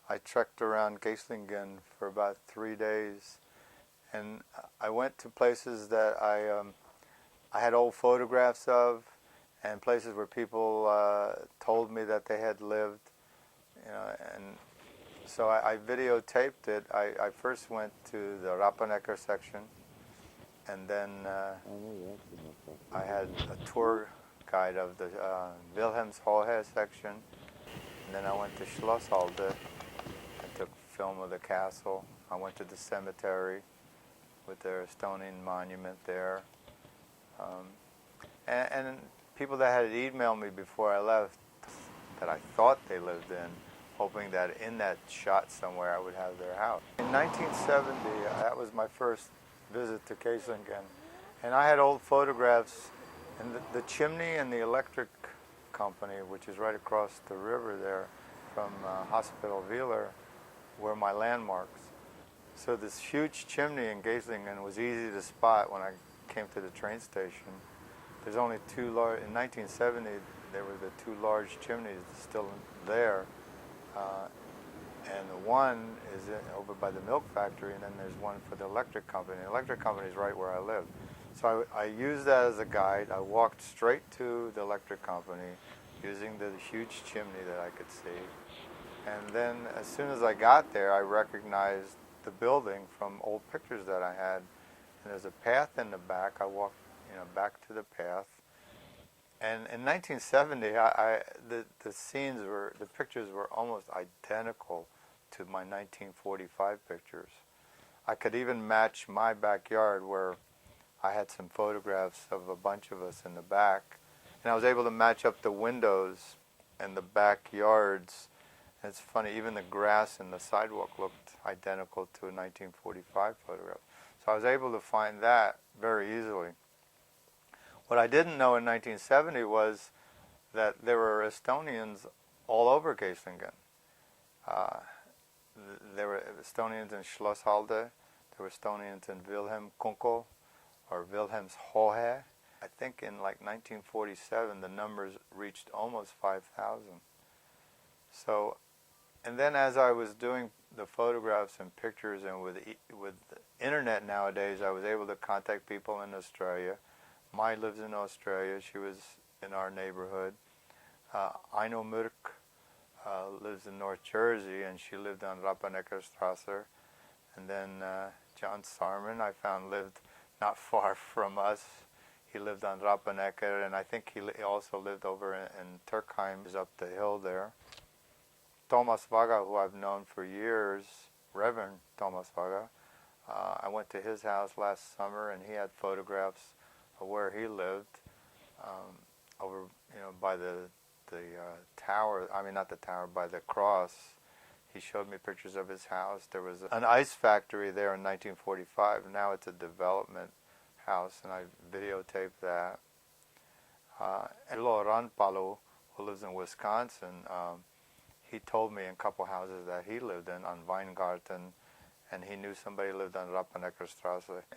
I trekked around Geislingen for about 3 days, and I went to places that I had old photographs of, and places where people told me that they had lived, and so I videotaped it. I first went to the Rappanecker section, and then I had a tour guide of the Wilhelmshohe section, and then I went to Schlosshalde. I took film of the castle. I went to the cemetery with their Estonian monument there. And people that had emailed me before I left that I thought they lived in, hoping that in that shot somewhere I would have their house. In 1970, that was my first visit to Geislingen, and I had old photographs, and the chimney and the electric company, which is right across the river there from Hospital Wieler, were my landmarks. So this huge chimney in Geislingen was easy to spot when I came to the train station. There's only two large, in 1970 there were the two large chimneys still there, and one is over by the milk factory, and then there's one for the electric company. The electric company is right where I live. So I used that as a guide. I walked straight to the electric company using the huge chimney that I could see. And then as soon as I got there, I recognized the building from old pictures that I had. And there's a path in the back. I walked back to the path. And in 1970, the pictures were almost identical to my 1945 pictures. I could even match my backyard, where I had some photographs of a bunch of us in the back, and I was able to match up the windows and the backyards. And it's funny, even the grass and the sidewalk looked identical to a 1945 photograph. So I was able to find that very easily. What I didn't know in 1970 was that there were Estonians all over Geislingen. There were Estonians in Schlosshalde, there were Estonians in Wilhelmskonko, or Wilhelmshohe. I think in like 1947 the numbers reached almost 5,000. So, and then as I was doing the photographs and pictures, and with the internet nowadays, I was able to contact people in Australia. Mai lives in Australia. She was in our neighborhood. Aino Murk lives in North Jersey, and she lived on Rappanecker. And then John Saarmann, I found, lived not far from us. He lived on Rappanecker, and I think he also lived over in Turkheim, is up the hill there. Thomas Vaga, who I've known for years, Reverend Thomas Vaga, I went to his house last summer, and he had photographs of where he lived, over by the tower. I mean, not the tower, by the cross. He showed me pictures of his house. There was an ice factory there in 1945. Now it's a development house, and I videotaped that. Elo Ranpalu, who lives in Wisconsin, he told me in a couple houses that he lived in on Weingarten, and he knew somebody lived on Rappanecker.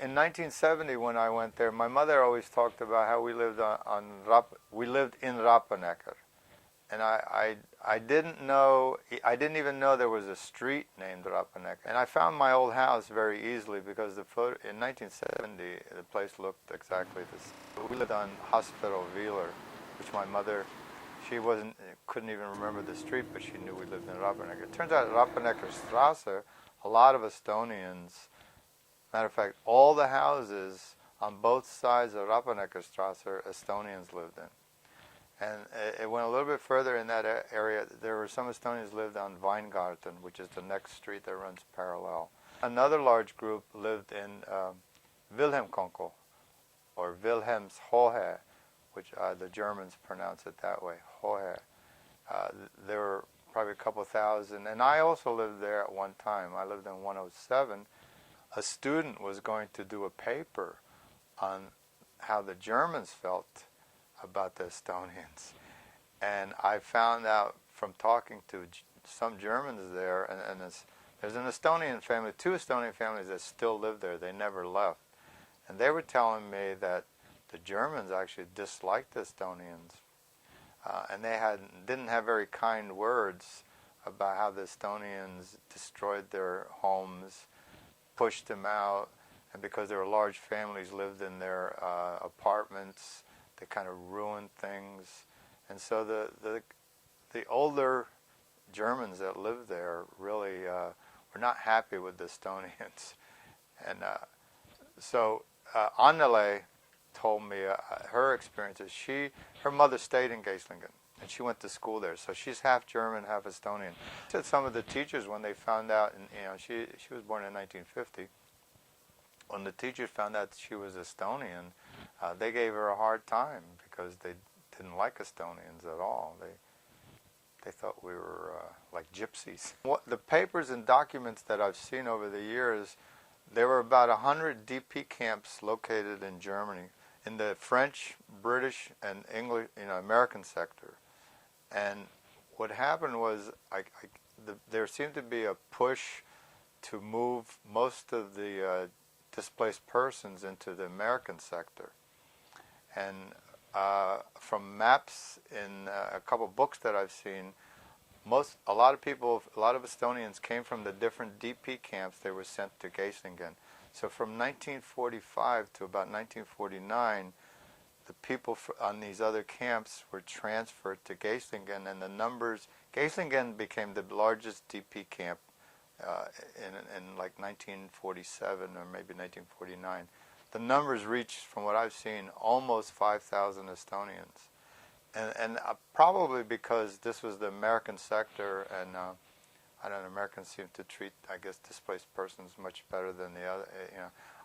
In 1970, when I went there, my mother always talked about how we lived we lived in Rappanecker, and I didn't even know there was a street named Rappanecker. And I found my old house very easily because in 1970 the place looked exactly the same. We lived on Hospital Wieler, which my mother, couldn't even remember the street, but she knew we lived in Rappanecker. It turns out Rappanecker, a lot of Estonians, matter of fact, all the houses on both sides of Rappanecker, Estonians lived in. And it went a little bit further in that area. There were some Estonians lived on Weingarten, which is the next street that runs parallel. Another large group lived in Wilhelmskonko, or Wilhelmshohe, which the Germans pronounce it that way, Hohe. There were probably a couple thousand, and I also lived there at one time. I lived in 107. A student was going to do a paper on how the Germans felt about the Estonians, and I found out from talking to some Germans there, and there's an Estonian family, two Estonian families that still live there. They never left, and they were telling me that the Germans actually disliked the Estonians, and they didn't have very kind words about how the Estonians destroyed their homes, pushed them out, and because there were large families lived in their apartments, they kind of ruined things. And so the older Germans that lived there really were not happy with the Estonians. And so Annele told me her experiences. Her mother stayed in Geislingen, and she went to school there. So she's half German, half Estonian. She said some of the teachers, when they found out, and she was born in 1950, when the teachers found out that she was Estonian, they gave her a hard time because they didn't like Estonians at all. They thought we were like gypsies. The papers and documents that I've seen over the years, there were about 100 DP camps located in Germany, in the French, British, and English, American sector. And what happened was there seemed to be a push to move most of the displaced persons into the American sector. And from maps in a couple books that I've seen, a lot of Estonians came from the different DP camps. They were sent to Geislingen. So from 1945 to about 1949, the people on these other camps were transferred to Geislingen, and the numbers, Geislingen became the largest DP camp in like 1947 or maybe 1949. The numbers reached, from what I've seen, almost 5,000 Estonians. And probably because this was the American sector, and I don't know, Americans seem to treat, I guess, displaced persons much better than the other.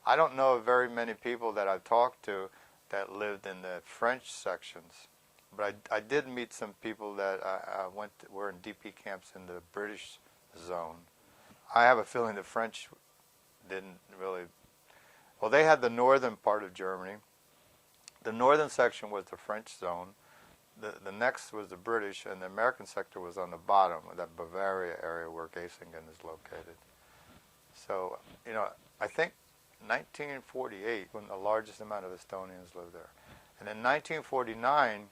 I don't know of very many people that I've talked to that lived in the French sections, but I did meet some people that were in DP camps in the British zone. I have a feeling the French didn't really. Well, they had the northern part of Germany. The northern section was the French zone. The next was the British, and the American sector was on the bottom, that Bavaria area where Geislingen is located. So, I think 1948, when the largest amount of Estonians lived there. And in 1949,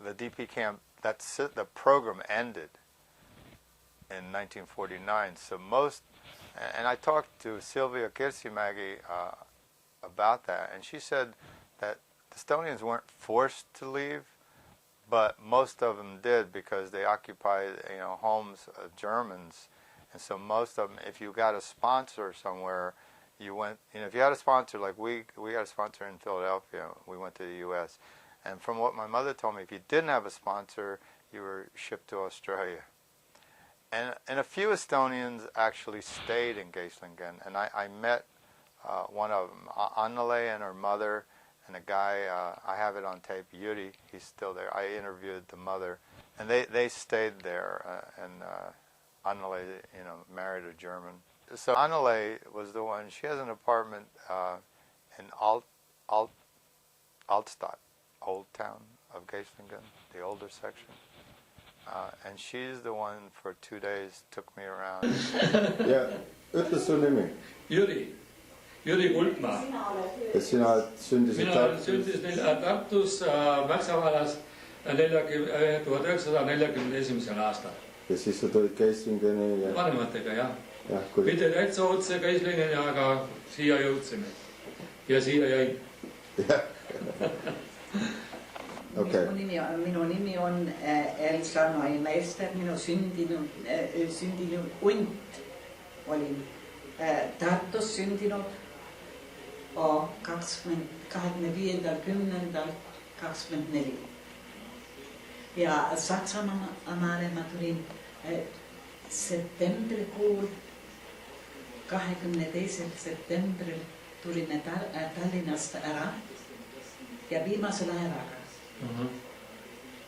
the DP camp, the program ended in 1949. So and I talked to Sylvia Kirsimägi about that, and she said that the Estonians weren't forced to leave, but most of them did because they occupied, homes of Germans, and so most of them, if you got a sponsor somewhere, you went. If you had a sponsor, like we had a sponsor in Philadelphia, we went to the U.S. And from what my mother told me, if you didn't have a sponsor, you were shipped to Australia. And a few Estonians actually stayed in Geislingen, and I met one of them, Annele and her mother, and a guy, I have it on tape, Yuri, he's still there. I interviewed the mother, and they stayed there, and Annele, married a German. So Annele was the one, she has an apartment in Altstadt, Old Town of Geislingen, the older section. And she's the one for 2 days took me around. Ja, ütle su nimi. Jüri Kultmaa. Ja sina sündisid Mina sündisin Tartus Mäksa-vallas 1941. aastal. Ja siis sa tulid Geislingeni ja... Vanematega, jah. Kui... Mitte täitsa otse Geislingeni, aga siia jõudsime. Ja siia jäin. Okay. Minu nimi on Elsa Neumeister, minu sündinud unt olin Tartus sündinud 25.10.24. Ja Saksamaale ma tulin septembrikuul, 22. septembril tulime Tallinnast ära ja viimasel ajal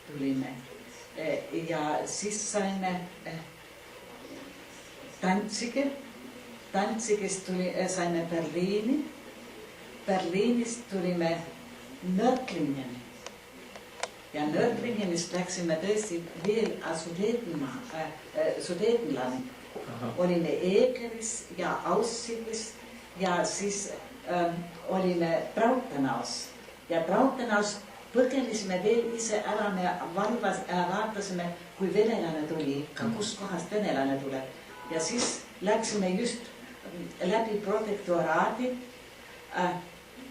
tulime ja siis saime Danzigist saime Berliini, Berliinist tulime Nördlingeni ja Nördlingenist läksime tõesti veel Sudetenlandi. Olime Eegleris ja Aussigis ja siis olime Brautenaus ja Brautenaus põgenesime veel ise ära, me vaatasime, kui venelane tuli ikka, kust kohast venelane tuleb. Ja siis läksime just läbi protektoraadi,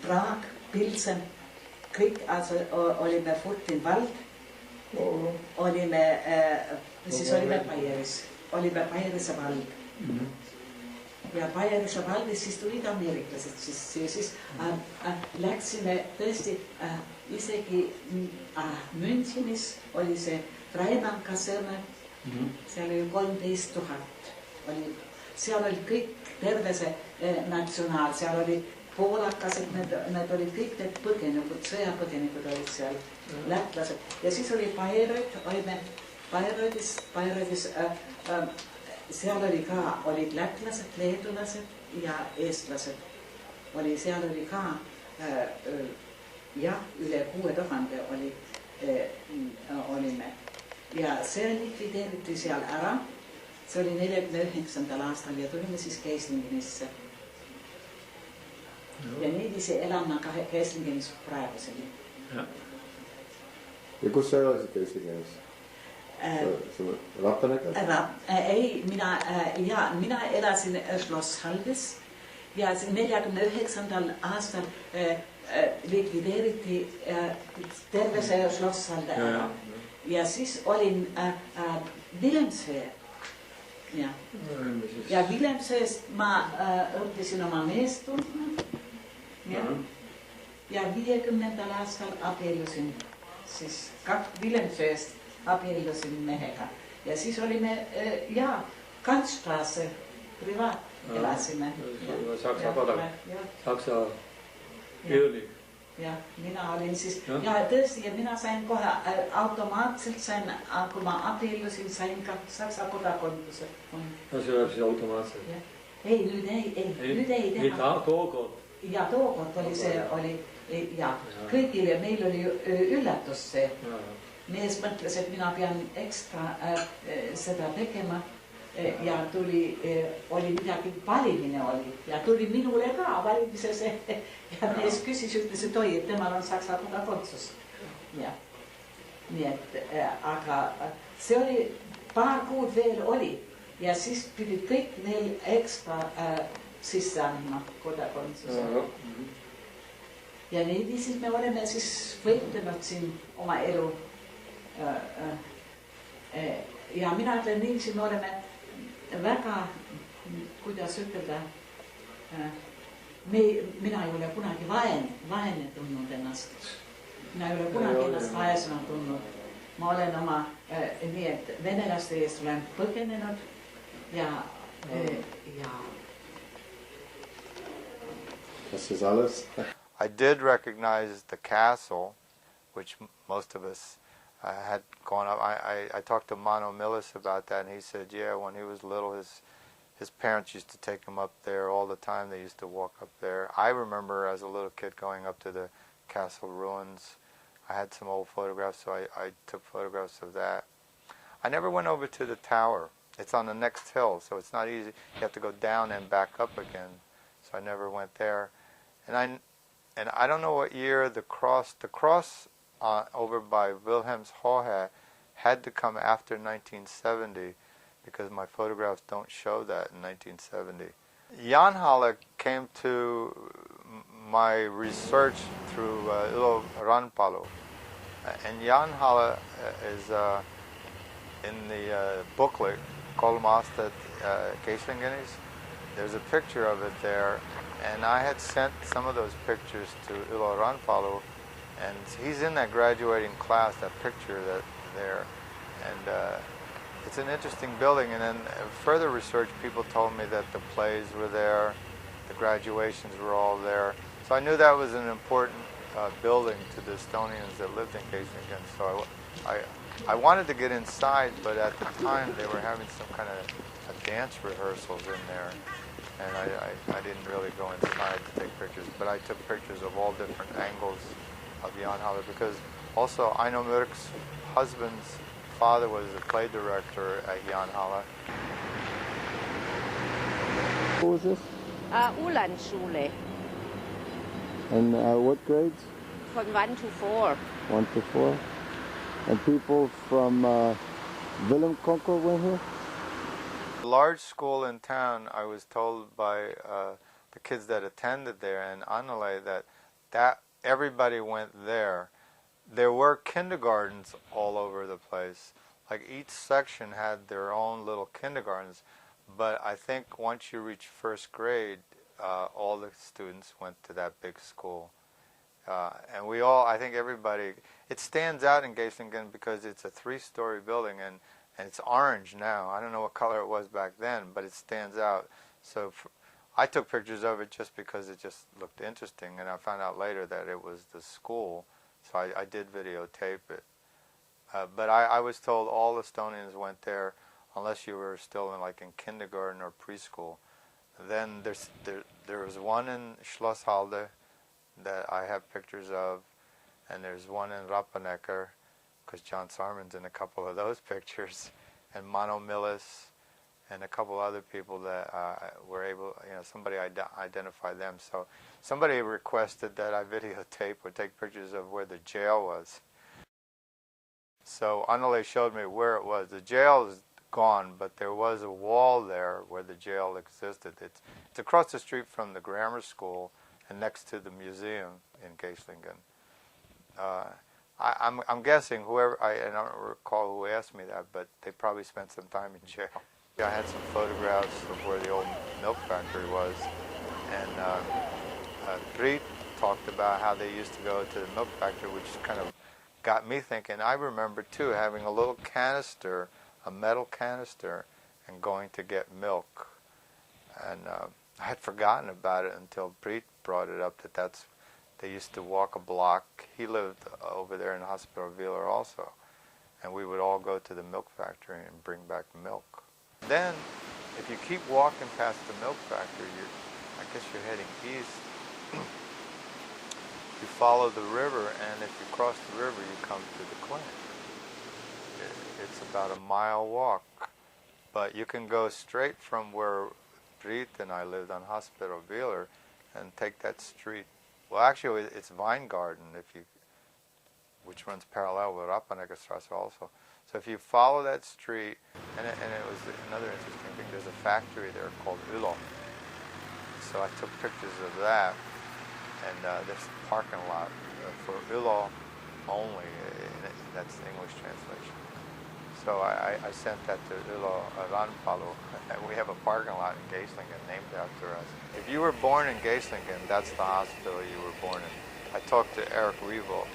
Praag, Pilsen, kõik olime Furtinvald, olime, siis olime Baierise vald. Ja Baierise valdis siis tulid ameeriklased, siis läksime tõesti isegi Münchenis oli see Freimann kasõme, seal oli 13 000, seal oli kõik terve see natsionaal, seal oli poolakased, need olid kõik need põgenikud, sõjapõgenikud olid seal, lätlased. Ja siis oli Bayreuth, olime Bayreuthes, seal oli ka, olid lätlased, leedulased ja eestlased. Seal oli ka, jah, üle 6000 olime. Ja see likvideeriti seal ära, see oli 49. aastal ja tulime siis Geislingenisse. Ja niiviisi elämä Geislingenis praeguseni. Ja kus sa elasid Geislingenis? Rappenekas? Ei, minä elasin Schlosshaldes ja 49. aastal likvideeriti terve se Schlosshalde ära. Ja siis olin Wilhelmshöö. Ja Wilhelmshööst mä õppisin oma meest tundma. Ja 50. aastal abiellusin, siis Wilhelmshööst abiellusin mehega. Ja siis olimme, Kantstraße, privaat elasime. Saksa kodanik, Saksa keelik. Ja minä olin siis, ja tõesti, ja minä sain kohe automaatselt, kun mä abiellusin, sain ka Saksa kodakonduse. No se oli siis automaatselt? Ei, nyt ei tehdä. Mitä tookord? Ja tookord oli se, ja kõigile meil oli üllätus see. Mees mõtles, et mina pean ekstra seda tegema ja oli midagi valimine oli ja tuli minule ka valimises ja mees küsis, ütles, et oi, et temal on Saksa kodakondsus. Nii et, aga see oli, paar kuud veel oli ja siis pidid kõik veel ekstra sisse andma kodakondsuse. Ja niiviisi me oleme siis võitlenud siin oma elu. Ja minä ütlen niiviisi, me oleme väga, kuidas ütelda, minä ei ole kunagi vaene tundnud ennast. Minä ei ole kunagi ennast vaesena tundnud. Ma olen oma, nii et venelaste eest olen põgenenud ja I did recognize the castle, which most of us had gone up. I talked to Mano Millis about that, and he said, yeah, when he was little, his parents used to take him up there all the time. They used to walk up there. I remember as a little kid going up to the castle ruins. I had some old photographs, so I took photographs of that. I never went over to the tower. It's on the next hill, so it's not easy. You have to go down and back up again. So I never went there. And I don't know what year the cross over by Wilhelmshöhe had to come after 1970 because my photographs don't show that in 1970. Jan Halle came to my research through Ilo Ranpalu. And Jan Halle is in the booklet, Kolm aastat Geislingenis. There's a picture of it there. And I had sent some of those pictures to Ilo Ranpalu, and he's in that graduating class, that picture there. And it's an interesting building. And then further research, people told me that the plays were there, the graduations were all there. So I knew that was an important building to the Estonians that lived in Geislingen. So I wanted to get inside, but at the time they were having some kind of dance rehearsals in there. And I didn't really go inside to take pictures, but I took pictures of all different angles of Jan Halle because also Aino Mürk's husband's father was the play director at Jan Halle. What was this? Ulanschule. And what grades? from 1 to 4. 1 to 4? And people from Willem Konkel went here? A large school in town, I was told by the kids that attended there and Annele that everybody went there. There were kindergartens all over the place. Like each section had their own little kindergartens, but I think once you reach first grade, all the students went to that big school. And we all, I think everybody, it stands out in Geislingen because it's a 3-story building and it's orange now. I don't know what color it was back then, but it stands out. So I took pictures of it just because it just looked interesting, and I found out later that it was the school, so I did videotape it. But I was told all Estonians went there unless you were still in kindergarten or preschool. Then there was one in Schlosshalde that I have pictures of, and there's one in Rappanecker, because John Saarmann's in a couple of those pictures, and Mano Millis, and a couple other people that were able, somebody identified them. So somebody requested that I videotape or take pictures of where the jail was. So Annele showed me where it was. The jail is gone, but there was a wall there where the jail existed. It's across the street from the grammar school and next to the museum in Geislingen. I'm guessing whoever, I don't recall who asked me that, but they probably spent some time in jail. I had some photographs of where the old milk factory was, and Britt talked about how they used to go to the milk factory, which kind of got me thinking. I remember too having a little canister, a metal canister, and going to get milk, and I had forgotten about it until Britt brought it up that they used to walk a block. He lived over there in Hospital Wheeler also, and we would all go to the milk factory and bring back milk. Then, if you keep walking past the milk factory, I guess you're heading east. You follow the river, and if you cross the river, you come to the clinic. It's about a mile walk, but you can go straight from where Britt and I lived on Hospital Wheeler and take that street. Well, actually, it's Weingarten, which runs parallel with Rappaneckerstrasse also. So if you follow that street, and it was another interesting thing, there's a factory there called Ulo. So I took pictures of that, and there's a parking lot for Ulo only, that's the English translation. So I sent that to Ulo Ranpalo, and we have a parking lot in Geislingen named after us. If you were born in Geislingen, that's the hospital you were born in. I talked to Eric Revolt,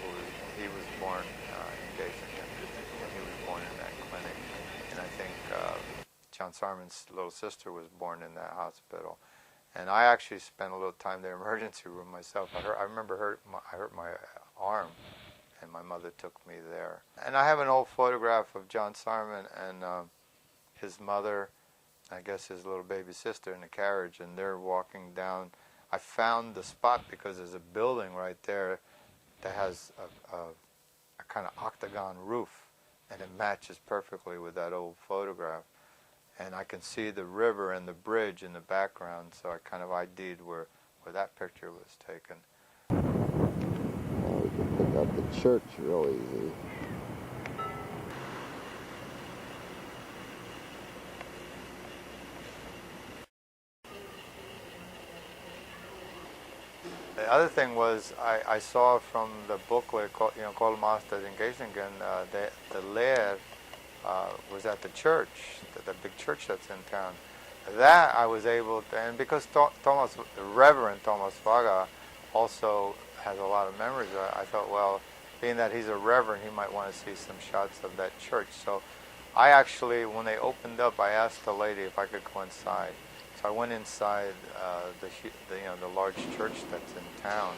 he was born in Geislingen, and he was born in that clinic. And I think John Saarmann's little sister was born in that hospital. And I actually spent a little time in the emergency room myself. I remember I hurt my arm, and my mother took me there. And I have an old photograph of John Saarmann and his mother, I guess his little baby sister, in the carriage, and they're walking down. I found the spot because there's a building right there that has a kind of octagon roof, and it matches perfectly with that old photograph. And I can see the river and the bridge in the background, so I kind of ID'd where that picture was taken. We can pick out the church real easy. The other thing was I saw from the booklet, Kolmastad in Geislingen, the lair was at the church, the big church that's in town. That I was able to, and because Thomas, the Reverend Thomas Vaga also has a lot of memories, I thought, well, being that he's a reverend, he might want to see some shots of that church. So I actually, when they opened up, I asked the lady if I could go inside. So I went inside the large church that's in town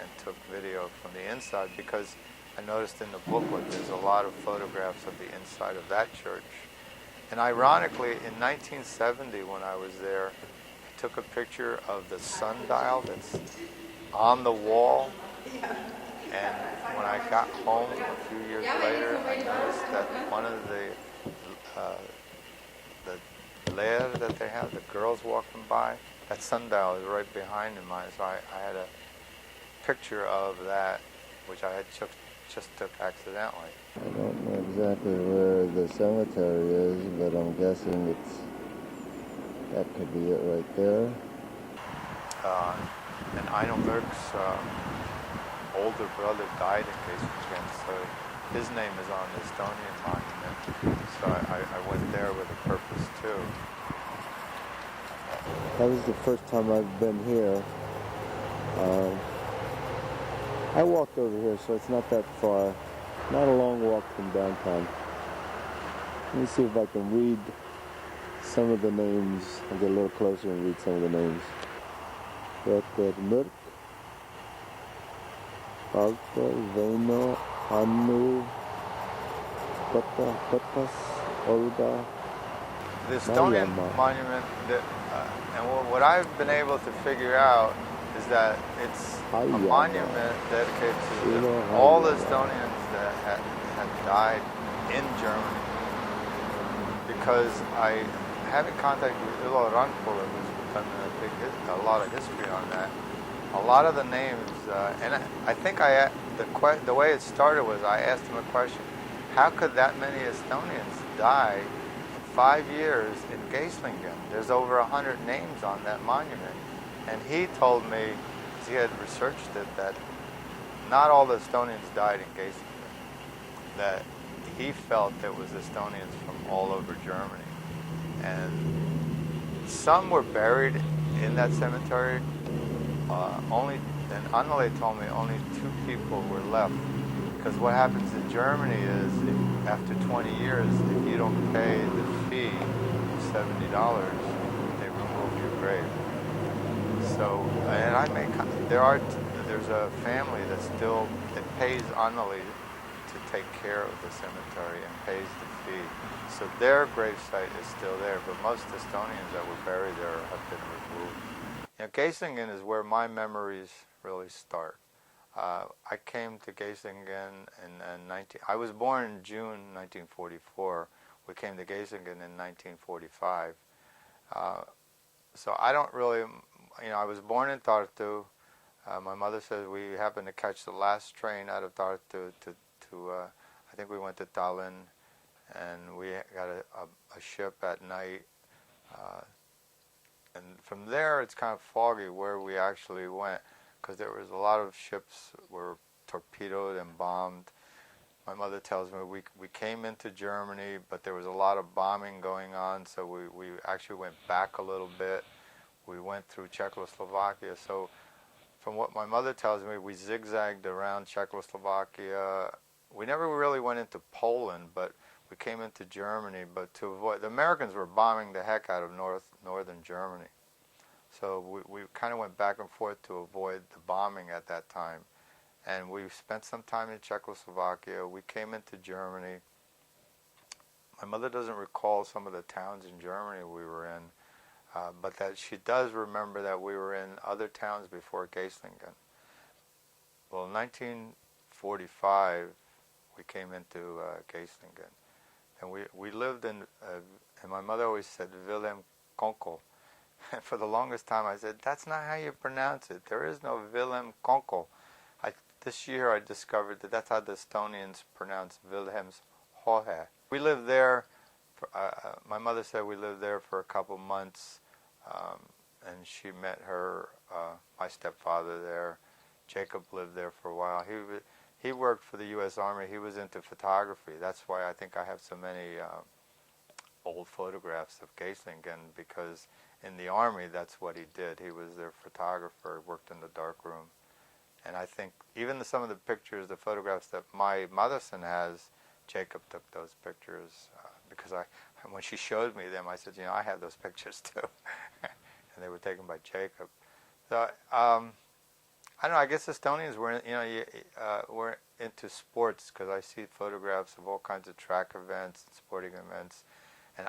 and took video from the inside, because I noticed in the booklet there's a lot of photographs of the inside of that church. And ironically, in 1970 when I was there, I took a picture of the sundial that's on the wall. And when I got home a few years later, I noticed that one of the lair that they have, the girls walking by, that sundial is right behind in mine. So I had a picture of that which I had just took accidentally. I don't know exactly where the cemetery is, but I'm guessing that could be it right there. And Eidelberg's older brother died in Geislingen, so his name is on the Estonian monument. So I went there with a purpose too. That was the first time I've been here. I walked over here, so it's not that far. Not a long walk from downtown. Let me see if I can read some of the names. I'll get a little closer and read some of the names. Peter Mörk, Walter, Veino, Hannu, Kotas, Olga. The Estonian Maijamaa. monument, and what I've been able to figure out is that it's a Maijamaa. monument dedicated to Maijamaa. all the Estonians that had died in Germany. Because I have in contact with Ilo Rankola, who's done a lot of history on that. A lot of the names, and I think the way it started was I asked him a question: how could that many Estonians die in 5 years in Geislingen? There's over 100 names on that monument, and he told me, because he had researched it, that not all the Estonians died in Geislingen. That he felt there was Estonians from all over Germany, and some were buried in that cemetery. And Annele told me only 2 people were left, because what happens in Germany is after 20 years, if you don't pay the fee of $70, they remove your grave. So, and there's a family that pays Annele to take care of the cemetery and pays the fee. So their gravesite is still there, but most Estonians that were buried there have been removed. Geislingen is where my memories really start. I came to Geislingen I was born in June 1944. We came to Geislingen in 1945. So I don't really, I was born in Tartu. My mother says we happened to catch the last train out of Tartu to I think we went to Tallinn, and we got a ship at night. And from there, it's kind of foggy where we actually went, because there was a lot of ships were torpedoed and bombed. My mother tells me we came into Germany, but there was a lot of bombing going on, so we actually went back a little bit. We went through Czechoslovakia. So from what my mother tells me, we zigzagged around Czechoslovakia. We never really went into Poland, but we came into Germany, but to avoid, the Americans were bombing the heck out of northern Germany. So we kind of went back and forth to avoid the bombing at that time. And we spent some time in Czechoslovakia. We came into Germany. My mother doesn't recall some of the towns in Germany we were in, but that she does remember that we were in other towns before Geislingen. Well, in 1945, we came into Geislingen. And we lived in, and my mother always said Wilhelm Konkel. And for the longest time I said, that's not how you pronounce it. There is no Wilhelm Konkel. This year I discovered that that's how the Estonians pronounce Wilhelm's Hohe. We lived there, my mother said we lived there for a couple months, and she met my stepfather there. Jacob lived there for a while. He worked for the U.S. Army. He was into photography. That's why I think I have so many old photographs of Geislingen, because in the Army, that's what he did. He was their photographer, worked in the darkroom. And I think even some of the pictures, the photographs that my mother-son has, Jacob took those pictures, because when she showed me them, I said, I have those pictures too. And they were taken by Jacob. So, I don't know, I guess Estonians were, were into sports, because I see photographs of all kinds of track events and sporting events. And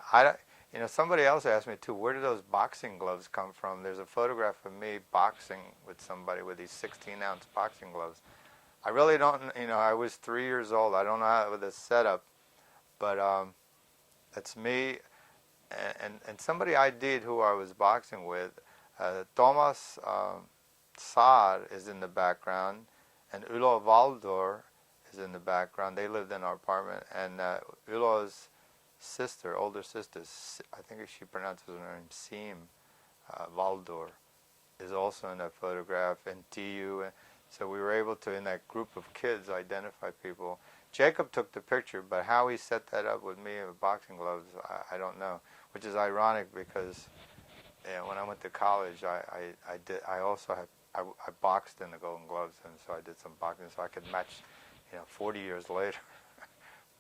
somebody else asked me too, where did those boxing gloves come from? There's a photograph of me boxing with somebody with these 16-ounce boxing gloves. I really don't, I was 3 years old. I don't know how with the setup, but that's me. And somebody ID'd who I was boxing with. Thomas Saar is in the background, And Ulo Valdor is in the background. They lived in our apartment, and Ulo's sister, older sister, I think she pronounces her name Seem Valdor, is also in that photograph, and TU. So we were able to, in that group of kids, identify people. Jacob took the picture, but how he set that up with me with boxing gloves, I don't know. Which is ironic because when I went to college, I boxed in the Golden Gloves, and so I did some boxing, so I could match, 40 years later,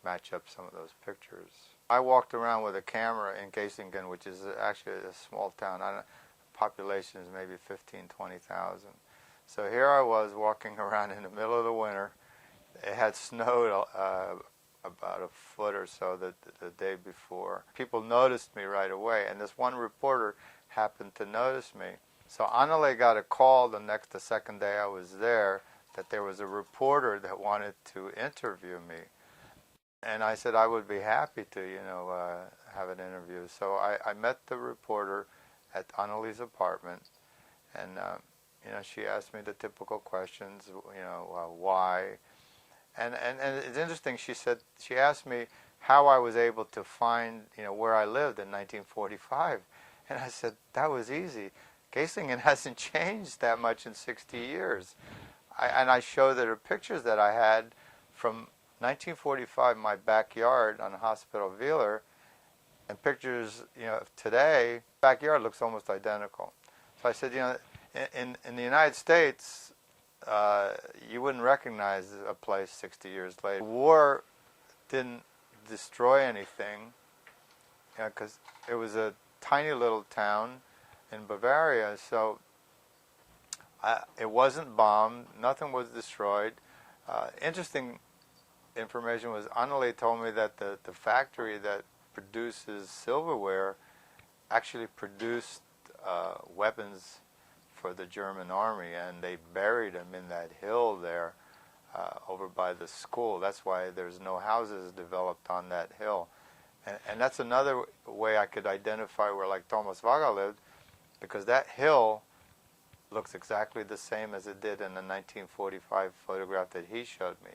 match up some of those pictures. I walked around with a camera in Geislingen, which is actually a small town. Population is maybe 15,000, 20,000. So here I was walking around in the middle of the winter. It had snowed about a foot or so the day before. People noticed me right away, and this one reporter happened to notice me. So Annele got a call the second day I was there that there was a reporter that wanted to interview me. And I said I would be happy to, have an interview. So I met the reporter at Annele's apartment, and she asked me the typical questions, why. And it's interesting. She asked me how I was able to find, where I lived in 1945, and I said that was easy. Geislingen hasn't changed that much in 60 years. I showed her pictures that I had from 1945, my backyard on Hospital Wheeler, and pictures, of today. Backyard looks almost identical. So I said, in the United States, you wouldn't recognize a place 60 years later. The war didn't destroy anything, because it was a tiny little town in Bavaria, so it wasn't bombed, nothing was destroyed. Interesting information was Annele told me that the factory that produces silverware actually produced weapons for the German army, and they buried them in that hill there over by the school. That's why there's no houses developed on that hill. And that's another way I could identify where like Thomas Vaga lived, because that hill looks exactly the same as it did in the 1945 photograph that he showed me.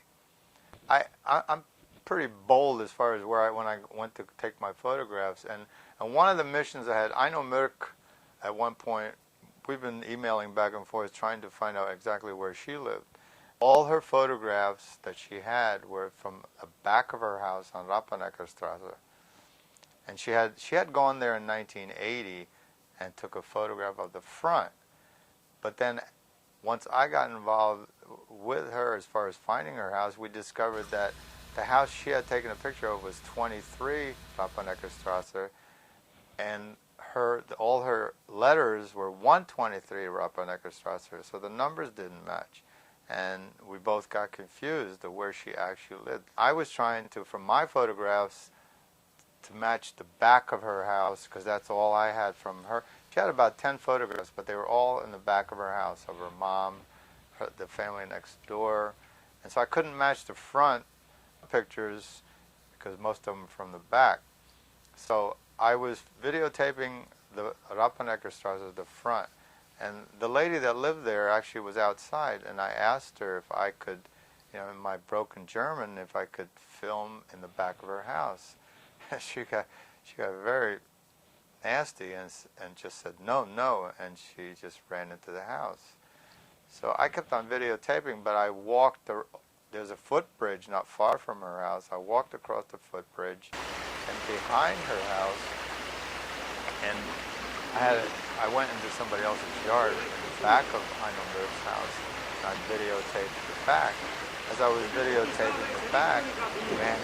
I'm pretty bold as far as when I went to take my photographs, and one of the missions I had, Aino Mirk, at one point, we've been emailing back and forth trying to find out exactly where she lived. All her photographs that she had were from the back of her house on Rappaneckerstrasse, and she had gone there in 1980 and took a photograph of the front. But then once I got involved with her as far as finding her house, we discovered that the house she had taken a picture of was 23 Rappaneckerstrasse, and all her letters were 123 Rappaneckerstrasse, so the numbers didn't match. And we both got confused of where she actually lived. I was trying to, from my photographs, to match the back of her house, because that's all I had from her. She had about 10 photographs, but they were all in the back of her house, of her mom, the family next door. And so I couldn't match the front pictures because most of them were from the back. So I was videotaping the Rappaneckerstrasse, the front. And the lady that lived there actually was outside, and I asked her if I could, in my broken German, if I could film in the back of her house. She got very nasty and just said no, and she just ran into the house. So I kept on videotaping, but I walked. There's a footbridge not far from her house. I walked across the footbridge, and behind her house, and I went into somebody else's yard in the back of Aino Mirk's house, and I videotaped the back. As I was videotaping the back, an older man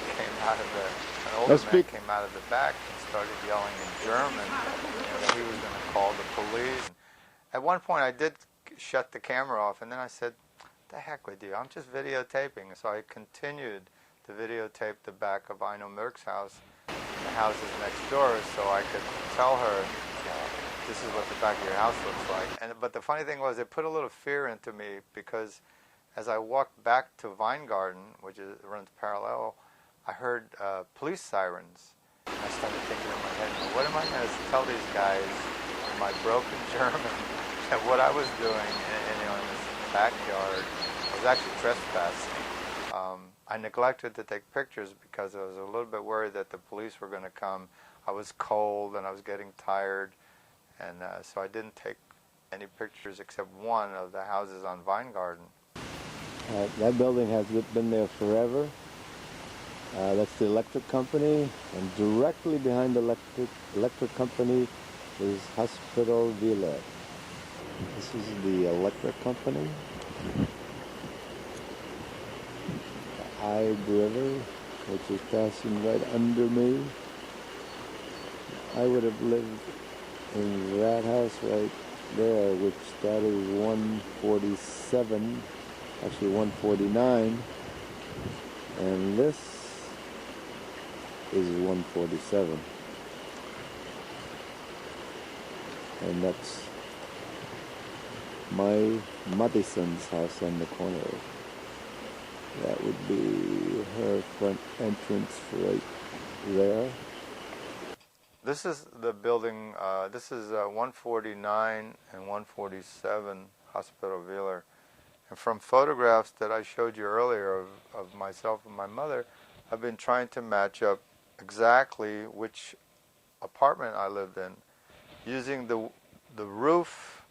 came out of the back and started yelling in German that he was going to call the police. At one point I did shut the camera off, and then I said, "The heck with you, I'm just videotaping." So I continued to videotape the back of Aino Mirk's house, the houses next door, so I could tell her, this is what the back of your house looks like. But the funny thing was, it put a little fear into me, because as I walked back to Weingarten, which runs parallel, I heard police sirens. I started thinking in my head, what am I going to tell these guys in my broken German that what I was doing in this backyard was actually trespassing. I neglected to take pictures because I was a little bit worried that the police were going to come. I was cold and I was getting tired, and so I didn't take any pictures except one of the houses on Vine Garden. That building has been there forever. That's the electric company, and directly behind the electric company is Hospital Villa. This is the electric company. The Ide River, which is passing right under me. I would have lived in that house right there, which that is 147, actually 149, and this is 147, and that's my Madison's house on the corner. That would be her front entrance right there. This is the building, this is 149 and 147 Hospital Villa. And from photographs that I showed you earlier of myself and my mother, I've been trying to match up exactly which apartment I lived in, using the roof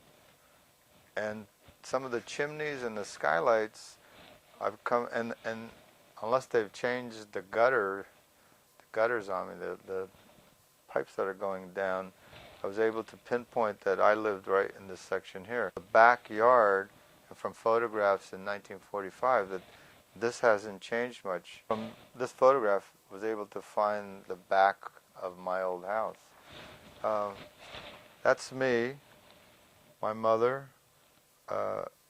and some of the chimneys and the skylights. I've come, and unless they've changed the gutters on me, the pipes that are going down, I was able to pinpoint that I lived right in this section here. The backyard, from photographs in 1945, that this hasn't changed much. From this photograph, I was able to find the back of my old house. That's me, my mother,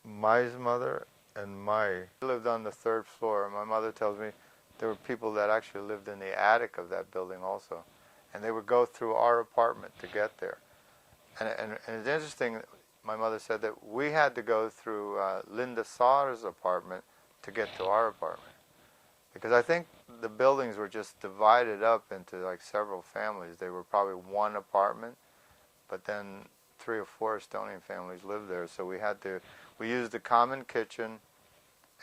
Mai's mother, and Mai. I lived on the 3rd floor. My mother tells me there were people that actually lived in the attic of that building also. And they would go through our apartment to get there. And it's interesting, my mother said that we had to go through Linda Saar's apartment to get to our apartment. Because I think the buildings were just divided up into like several families. They were probably one apartment, but then 3 or 4 Estonian families lived there. So we used the common kitchen,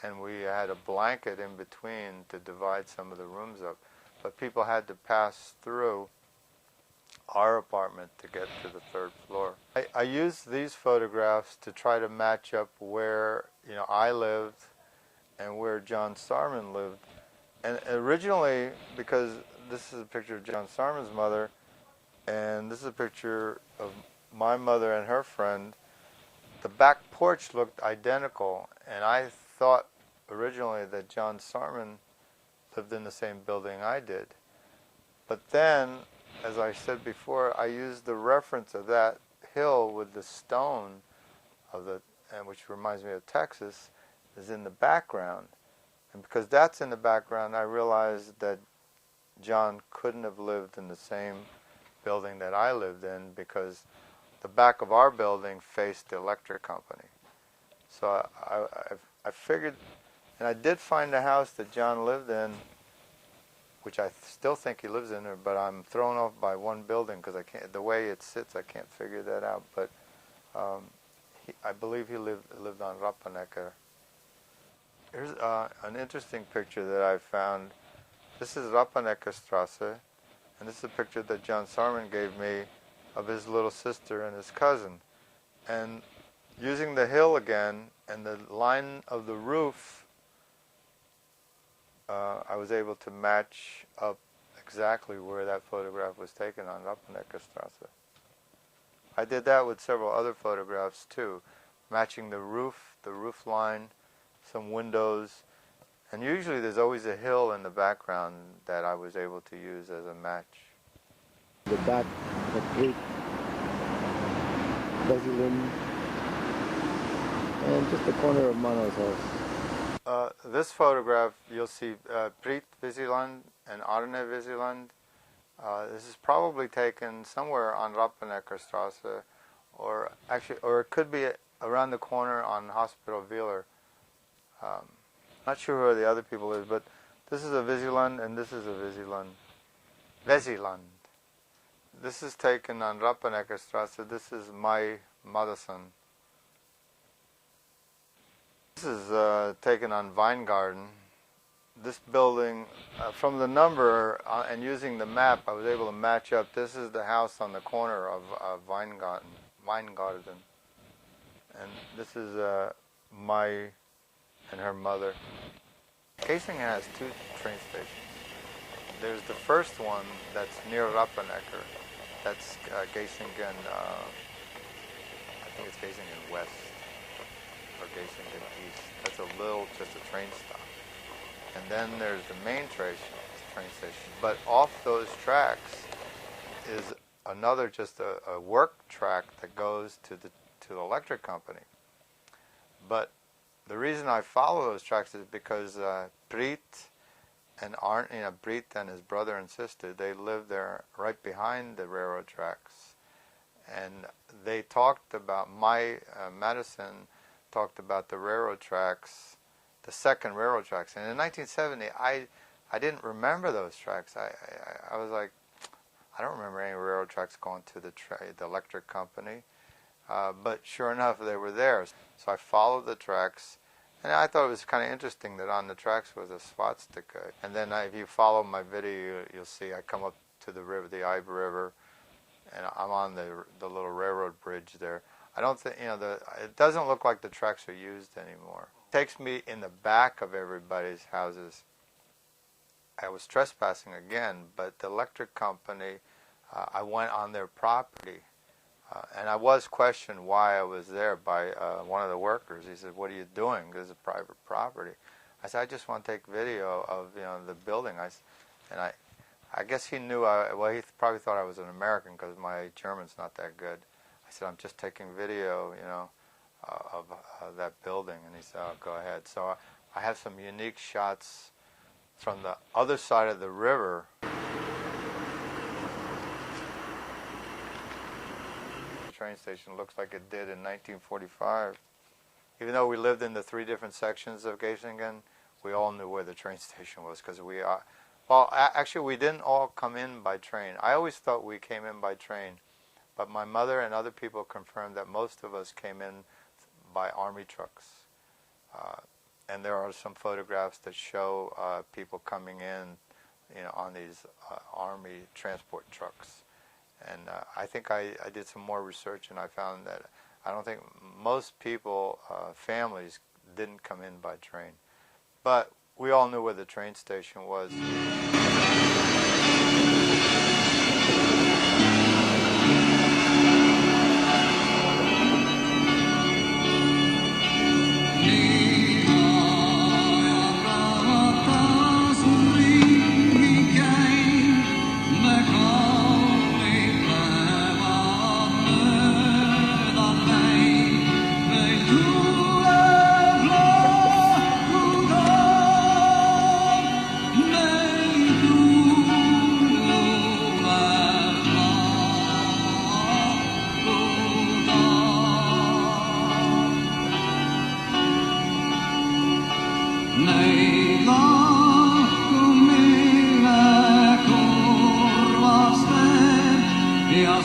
and we had a blanket in between to divide some of the rooms up. But people had to pass through our apartment to get to the 3rd floor. I used these photographs to try to match up where I lived and where John Saarmann lived. And originally, because this is a picture of John Saarmann's mother, and this is a picture of my mother and her friend, the back porch looked identical, and I thought originally that John Saarmann lived in the same building I did. But then, as I said before, I used the reference of that hill with the stone and which reminds me of Texas, is in the background. And because that's in the background, I realized that John couldn't have lived in the same building that I lived in, because the back of our building faced the electric company. So I figured, and I did find a house that John lived in, which I still think he lives in there, but I'm thrown off by one building because the way it sits, I can't figure that out. But I believe he lived on Rappanecker. Here's an interesting picture that I found. This is Rappanecker and this is a picture that John Saarmann gave me of his little sister and his cousin. And using the hill again and the line of the roof, I was able to match up exactly where that photograph was taken on Rappaneckerstrasse. I did that with several other photographs too, matching the roof line, some windows, and usually there's always a hill in the background that I was able to use as a match. The back, the gate, Geislingen, and just the corner of Mano's house. This photograph, you'll see Priit Vesiland and Arne Vesiland. This is probably taken somewhere on Rappaneckerstrasse, or it could be around the corner on Hospital Villa. Not sure who the other people is, but this is a Vesiland and this is a Vesiland. This is taken on Rappaneckerstrasse. This is my Madison. This This is taken on Vine Garden. This building, from the number and using the map, I was able to match up. This is the house on the corner of Vine Garden. And this is my and her mother. Geislingen has two train stations. There's the first one that's near Rappenecker. That's Geislingen, I think it's Geislingen West or Geislingen East. That's just a train stop. And then there's the main train station. But off those tracks is another, just a work track that goes to the electric company. But the reason I follow those tracks is because Britt and Britt and his brother and sister, they lived there right behind the railroad tracks. And they talked about, Madison talked about the railroad tracks, the second railroad tracks. And in 1970, I didn't remember those tracks. I was like, I don't remember any railroad tracks going to the electric company. But sure enough, they were there. So I followed the tracks, and I thought it was kind of interesting that on the tracks was a swastika. And then if you follow my video, you'll see I come up to the river, the Ibe River, and I'm on the little railroad bridge there. I don't think, it doesn't look like the tracks are used anymore. It takes me in the back of everybody's houses. I was trespassing again, but the electric company, I went on their property. And I was questioned why I was there by one of the workers. He said, "What are you doing? This is private property." I said, "I just want to take video of the building." I guess he knew. He probably thought I was an American because my German's not that good. I said, "I'm just taking video, of that building." And he said, "Oh, go ahead." So I have some unique shots from the other side of the river. Train station looks like it did in 1945. Even though we lived in the three different sections of Geislingen, we all knew where the train station was because actually we didn't all come in by train. I always thought we came in by train, but my mother and other people confirmed that most of us came in by army trucks. And there are some photographs that show people coming in, on these army transport trucks. And I think I did some more research, and I found that I don't think most people, families, didn't come in by train. But we all knew where the train station was. Ja